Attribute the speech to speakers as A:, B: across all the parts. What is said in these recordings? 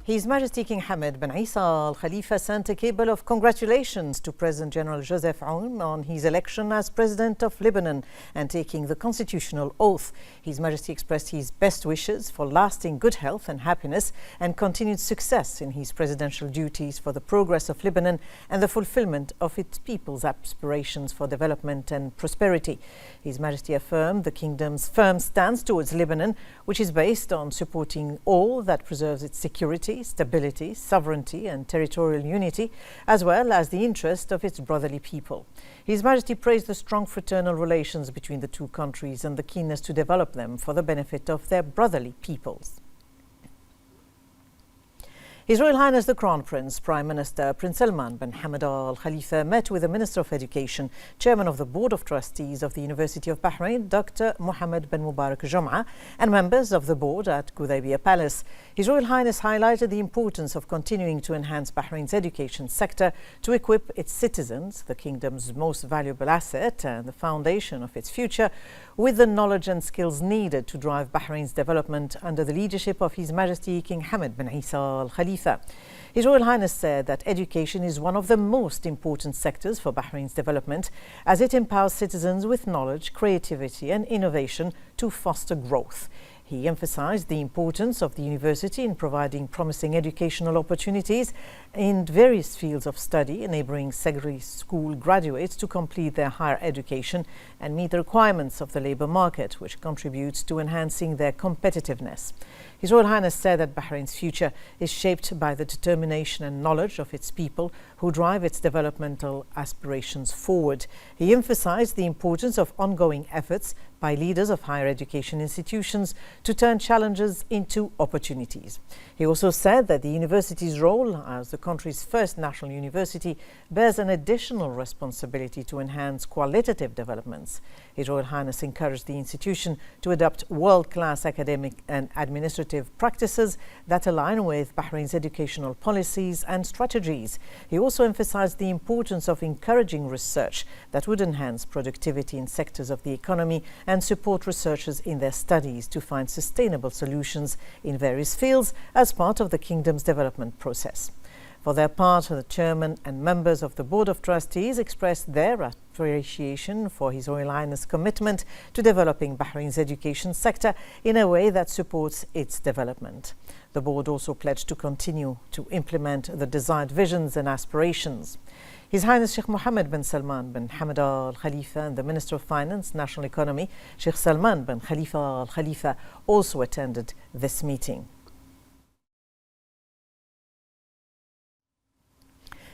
A: His Majesty King Hamad bin Isa Al Khalifa sent a cable of congratulations to President General Joseph Aoun on his election as President of Lebanon and taking the constitutional oath. His Majesty expressed his best wishes for lasting good health and happiness and continued success in his presidential duties for the progress of Lebanon and the fulfillment of its people's aspirations for development and prosperity. His Majesty affirmed the kingdom's firm stance towards Lebanon, which is based on supporting all that preserves its security, stability, sovereignty and territorial unity, as well as the interest of its brotherly people. His Majesty praised the strong fraternal relations between the two countries and the keenness to develop them for the benefit of their brotherly peoples. His Royal Highness the Crown Prince, Prime Minister Prince Salman bin Hamad Al Khalifa met with the Minister of Education, Chairman of the Board of Trustees of the University of Bahrain, Dr. Mohammed bin Mubarak Jum'a, and members of the board at Gudaibiya Palace. His Royal Highness highlighted the importance of continuing to enhance Bahrain's education sector to equip its citizens, the kingdom's most valuable asset and the foundation of its future, with the knowledge and skills needed to drive Bahrain's development under the leadership of His Majesty King Hamad bin Isa Al Khalifa. His Royal Highness said that education is one of the most important sectors for Bahrain's development, as it empowers citizens with knowledge, creativity and innovation to foster growth. He emphasized the importance of the university in providing promising educational opportunities in various fields of study, enabling secondary school graduates to complete their higher education and meet the requirements of the labor market, which contributes to enhancing their competitiveness. His Royal Highness said that Bahrain's future is shaped by the determination and knowledge of its people who drive its developmental aspirations forward. He emphasized the importance of ongoing efforts by leaders of higher education institutions to turn challenges into opportunities. He also said that the university's role as the country's first national university bears an additional responsibility to enhance qualitative developments. His Royal Highness encouraged the institution to adopt world-class academic and administrative practices that align with Bahrain's educational policies and strategies. He also emphasized the importance of encouraging research that would enhance productivity in sectors of the economy and support researchers in their studies to find sustainable solutions in various fields as part of the kingdom's development process. For their part, the chairman and members of the Board of Trustees expressed their appreciation for His Royal Highness' commitment to developing Bahrain's education sector in a way that supports its development. The board also pledged to continue to implement the desired visions and aspirations. His Highness Sheikh Mohammed bin Salman bin Hamad Al Khalifa and the Minister of Finance, National Economy, Sheikh Salman bin Khalifa Al Khalifa, also attended this meeting.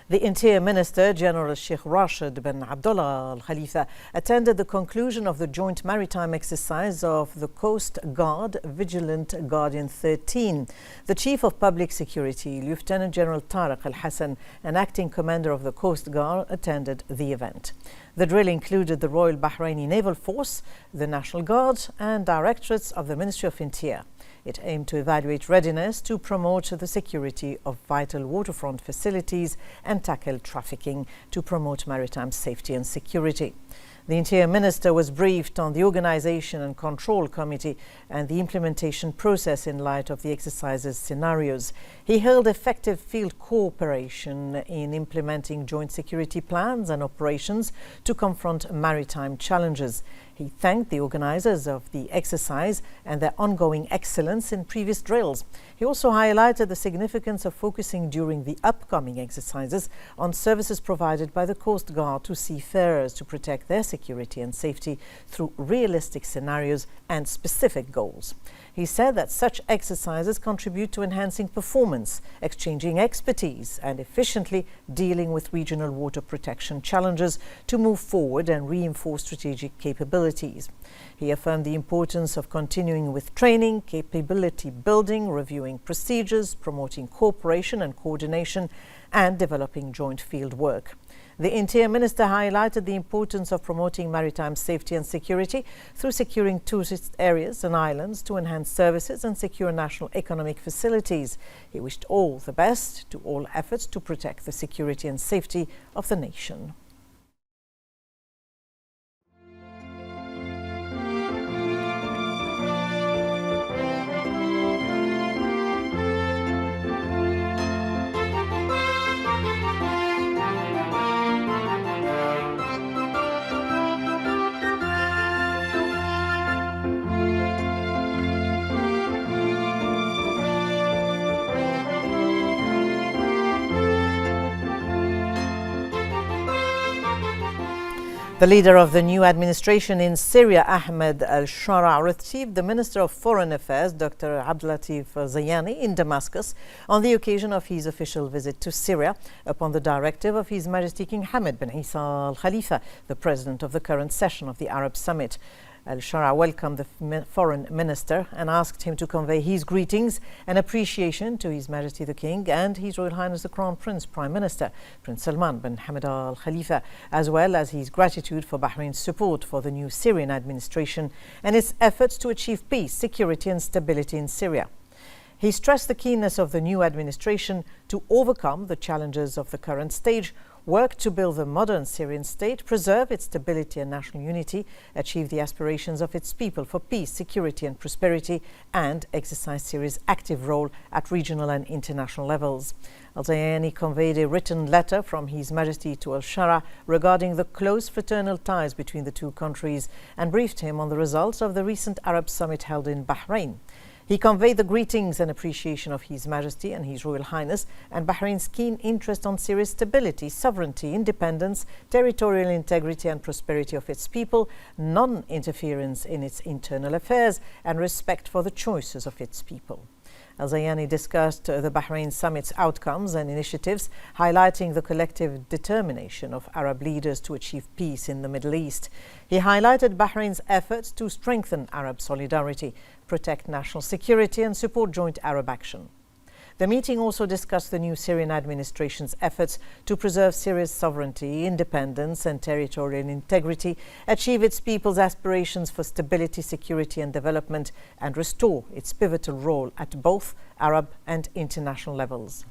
A: The Interior Minister, General Sheikh Rashid bin Abdullah Al Khalifa, attended the conclusion of the joint maritime exercise of the Coast Guard Vigilant Guardian 13. The Chief of Public Security, Lieutenant General Tariq Al Hassan, and Acting Commander of the Coast Guard, attended the event. The drill included the Royal Bahraini Naval Force, the National Guard, and directorates of the Ministry of Interior. It aimed to evaluate readiness to promote the security of vital waterfront facilities and tackle trafficking to promote maritime safety and security. The Interior Minister was briefed on the Organization and Control Committee and the implementation process in light of the exercise's scenarios. He held effective field cooperation in implementing joint security plans and operations to confront maritime challenges. He thanked the organizers of the exercise and their ongoing excellence in previous drills. He also highlighted the significance of focusing during the upcoming exercises on services provided by the Coast Guard to seafarers to protect their security and safety through realistic scenarios and specific goals. He said that such exercises contribute to enhancing performance, exchanging expertise, and efficiently dealing with regional water protection challenges to move forward and reinforce strategic capabilities. He affirmed the importance of continuing with training, capability building, reviewing procedures, promoting cooperation and coordination, and developing joint field work. The Interior Minister highlighted the importance of promoting maritime safety and security through securing tourist areas and islands to enhance services and secure national economic facilities. He wished all the best to all efforts to protect the security and safety of the nation. The leader of the new administration in Syria, Ahmed al-Shara, received the Minister of Foreign Affairs, Dr. Abdulatif Zayani, in Damascus on the occasion of his official visit to Syria upon the directive of His Majesty King Hamad bin Isa Al Khalifa, the president of the current session of the Arab Summit. Al-Shara welcomed the foreign minister and asked him to convey his greetings and appreciation to His Majesty the King and His Royal Highness the Crown Prince, Prime Minister Prince Salman bin Hamad Al Khalifa, as well as his gratitude for Bahrain's support for the new Syrian administration and its efforts to achieve peace, security and stability in Syria. He stressed the keenness of the new administration to overcome the challenges of the current stage, work to build a modern Syrian state, preserve its stability and national unity, achieve the aspirations of its people for peace, security and prosperity, and exercise Syria's active role at regional and international levels. Al-Zayani conveyed a written letter from His Majesty to Al-Shara regarding the close fraternal ties between the two countries and briefed him on the results of the recent Arab summit held in Bahrain. He conveyed the greetings and appreciation of His Majesty and His Royal Highness and Bahrain's keen interest on Syria's stability, sovereignty, independence, territorial integrity and prosperity of its people, non-interference in its internal affairs, and respect for the choices of its people. Al-Zayani discussed the Bahrain summit's outcomes and initiatives, highlighting the collective determination of Arab leaders to achieve peace in the Middle East. He highlighted Bahrain's efforts to strengthen Arab solidarity, protect national security and support joint Arab action. The meeting also discussed the new Syrian administration's efforts to preserve Syria's sovereignty, independence and territorial integrity, achieve its people's aspirations for stability, security and development, and restore its pivotal role at both Arab and international levels.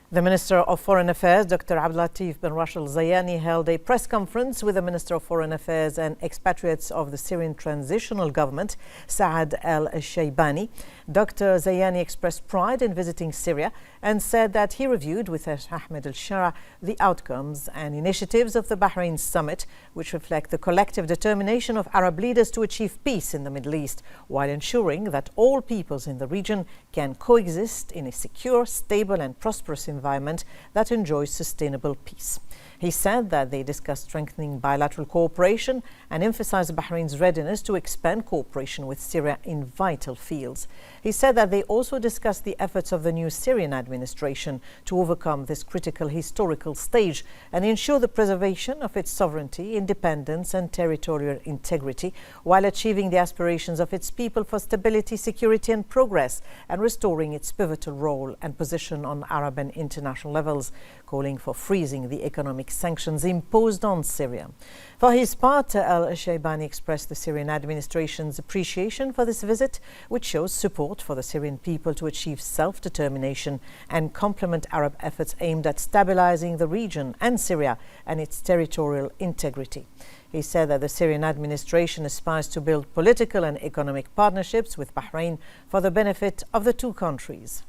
A: The Minister of Foreign Affairs, Dr. Abdulatif bin Rashid Zayani, held a press conference with the Minister of Foreign Affairs and expatriates of the Syrian Transitional Government, Saad al-Shaybani. Dr. Zayani expressed pride in visiting Syria and said that he reviewed with Ahmed al-Shara the outcomes and initiatives of the Bahrain summit, which reflect the collective determination of Arab leaders to achieve peace in the Middle East, while ensuring that all peoples in the region can coexist in a secure, stable and prosperous environment that enjoys sustainable peace. He said that they discussed strengthening bilateral cooperation and emphasized Bahrain's readiness to expand cooperation with Syria in vital fields. He said that they also discussed the efforts of the new Syrian administration to overcome this critical historical stage and ensure the preservation of its sovereignty, independence and territorial integrity, while achieving the aspirations of its people for stability, security and progress, and restoring its pivotal role and position on Arab and international levels, calling for freezing the economic sanctions imposed on Syria. For his part, al-Shaybani expressed the Syrian administration's appreciation for this visit, which shows support for the Syrian people to achieve self-determination and complement Arab efforts aimed at stabilizing the region and Syria and its territorial integrity. He said that the Syrian administration aspires to build political and economic partnerships with Bahrain for the benefit of the two countries.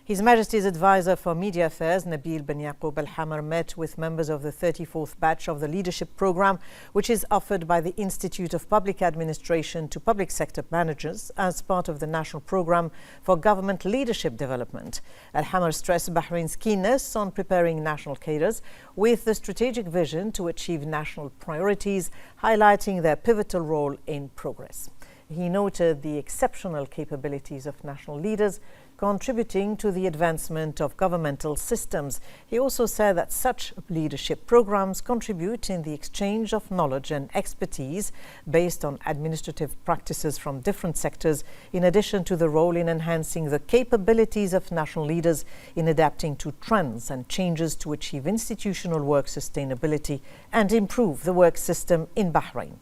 A: His Majesty's Advisor for Media Affairs, Nabil bin Yaqub al-Hamar, met with members of the 34th batch of the Leadership Programme, which is offered by the Institute of Public Administration to public sector managers as part of the National Programme for Government Leadership Development. Al-Hamar stressed Bahrain's keenness on preparing national cadres with the strategic vision to achieve national priorities, highlighting their pivotal role in progress. He noted the exceptional capabilities of national leaders contributing to the advancement of governmental systems. He also said that such leadership programs contribute in the exchange of knowledge and expertise based on administrative practices from different sectors, in addition to the role in enhancing the capabilities of national leaders in adapting to trends and changes to achieve institutional work sustainability and improve the work system in Bahrain.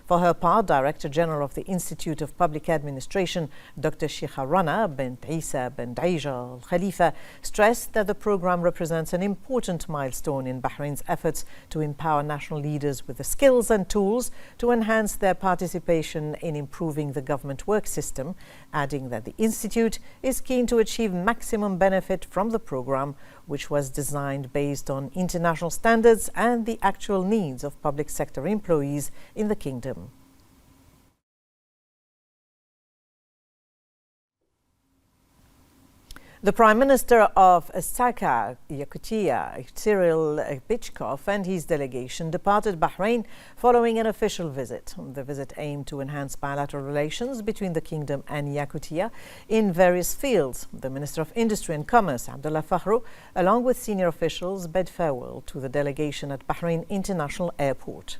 A: For her part, Director General of the Institute of Public Administration, Dr. Sheikha Rana bint Isa bint Aija Al Khalifa, stressed that the program represents an important milestone in Bahrain's efforts to empower national leaders with the skills and tools to enhance their participation in improving the government work system, adding that the Institute is keen to achieve maximum benefit from the program, which was designed based on international standards and the actual needs of public sector employees in the kingdom. The Prime Minister of Sakha, Yakutia, Cyril Bichkov, and his delegation departed Bahrain following an official visit. The visit aimed to enhance bilateral relations between the kingdom and Yakutia in various fields. The Minister of Industry and Commerce, Abdullah Fakhru, along with senior officials, bid farewell to the delegation at Bahrain International Airport.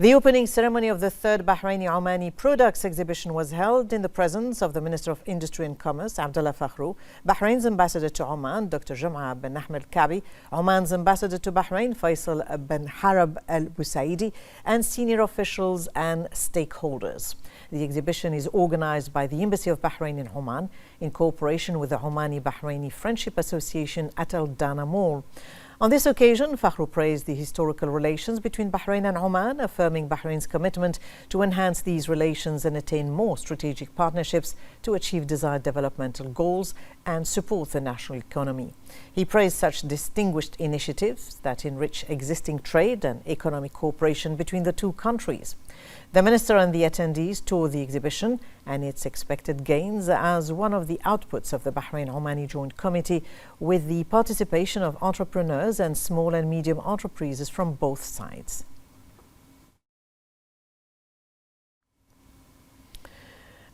A: The opening ceremony of the third Bahraini Omani Products Exhibition was held in the presence of the Minister of Industry and Commerce, Abdullah Fakhru, Bahrain's ambassador to Oman, Dr. Jum'a bin Ahmed Kabi, Oman's ambassador to Bahrain, Faisal bin Harab al-Busaidi, and senior officials and stakeholders. The exhibition is organized by the Embassy of Bahrain in Oman in cooperation with the Omani-Bahraini Friendship Association at Al Dana Mall. On this occasion, Fakhru praised the historical relations between Bahrain and Oman, affirming Bahrain's commitment to enhance these relations and attain more strategic partnerships to achieve desired developmental goals and support the national economy. He praised such distinguished initiatives that enrich existing trade and economic cooperation between the two countries. The minister and the attendees toured the exhibition and its expected gains as one of the outputs of the Bahrain-Omani Joint Committee, with the participation of entrepreneurs and small and medium enterprises from both sides.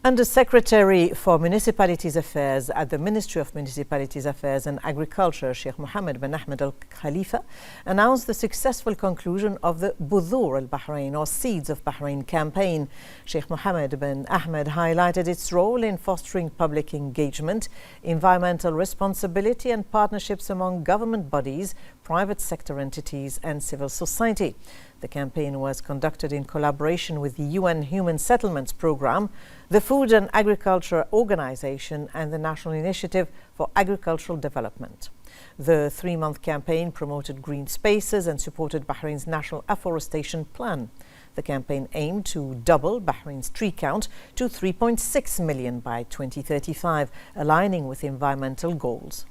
A: Under-Secretary for Municipalities Affairs at the Ministry of Municipalities Affairs and Agriculture, Sheikh Mohammed bin Ahmed Al Khalifa, announced the successful conclusion of the Budhur al-Bahrain, or Seeds of Bahrain campaign. Sheikh Mohammed bin Ahmed highlighted its role in fostering public engagement, environmental responsibility and partnerships among government bodies, private sector entities and civil society. The campaign was conducted in collaboration with the UN Human Settlements Programme, the Food and Agriculture Organization and the National Initiative for Agricultural Development. The three-month campaign promoted green spaces and supported Bahrain's national afforestation plan. The campaign aimed to double Bahrain's tree count to 3.6 million by 2035, aligning with environmental goals.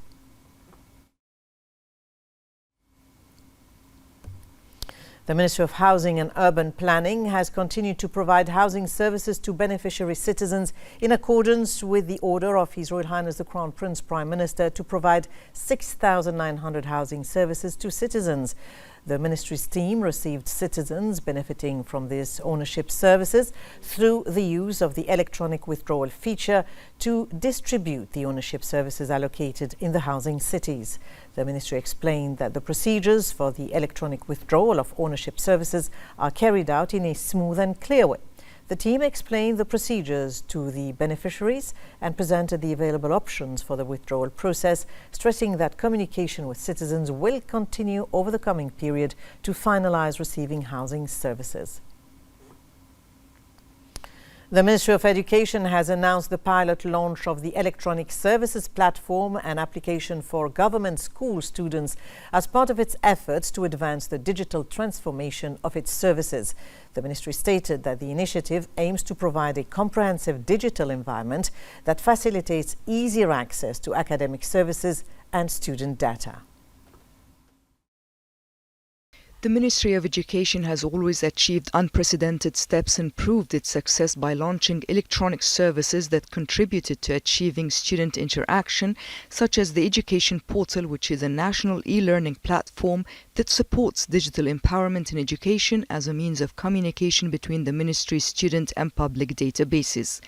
A: The Ministry of Housing and Urban Planning has continued to provide housing services to beneficiary citizens in accordance with the order of His Royal Highness the Crown Prince Prime Minister to provide 6,900 housing services to citizens. The ministry's team received citizens benefiting from these ownership services through the use of the electronic withdrawal feature to distribute the ownership services allocated in the housing cities. The ministry explained that the procedures for the electronic withdrawal of ownership services are carried out in a smooth and clear way. The team explained the procedures to the beneficiaries and presented the available options for the withdrawal process, stressing that communication with citizens will continue over the coming period to finalize receiving housing services. The Ministry of Education has announced the pilot launch of the electronic services platform and application for government school students as part of its efforts to advance the digital transformation of its services. The ministry stated that the initiative aims to provide a comprehensive digital environment that facilitates easier access to academic services and student data.
B: The Ministry of Education has always achieved unprecedented steps and proved its success by launching electronic services that contributed to achieving student interaction, such as the Education Portal, which is a national e-learning platform that supports digital empowerment in education as a means of communication between the ministry's student and public databases.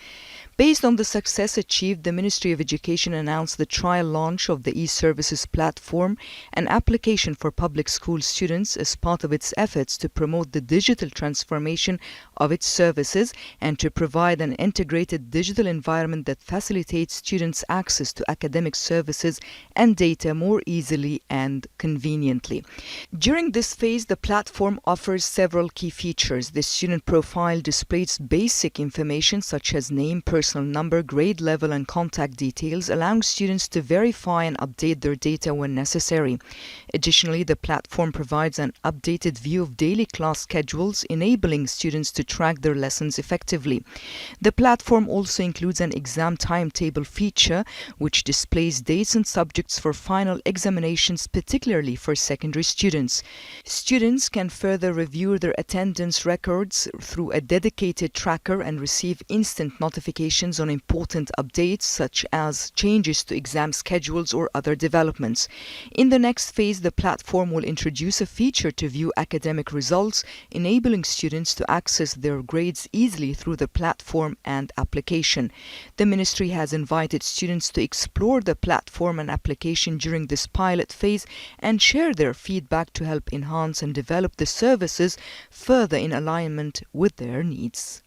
B: Based on the success achieved, the Ministry of Education announced the trial launch of the e-services platform, an application for public school students as part of its efforts to promote the digital transformation of its services and to provide an integrated digital environment that facilitates students' access to academic services and data more easily and conveniently. During this phase, the platform offers several key features. The student profile displays basic information such as name, personal number, grade level and contact details, allowing students to verify and update their data when necessary. Additionally, the platform provides an updated view of daily class schedules, enabling students to track their lessons effectively. The platform also includes an exam timetable feature, which displays dates and subjects for final examinations, particularly for secondary students. Students can further review their attendance records through a dedicated tracker and receive instant notifications notifications on important updates such as changes to exam schedules or other developments. In the next phase, the platform will introduce a feature to view academic results, enabling students to access their grades easily through the platform and application. The ministry has invited students to explore the platform and application during this pilot phase and share their feedback to help enhance and develop the services further in alignment with their needs.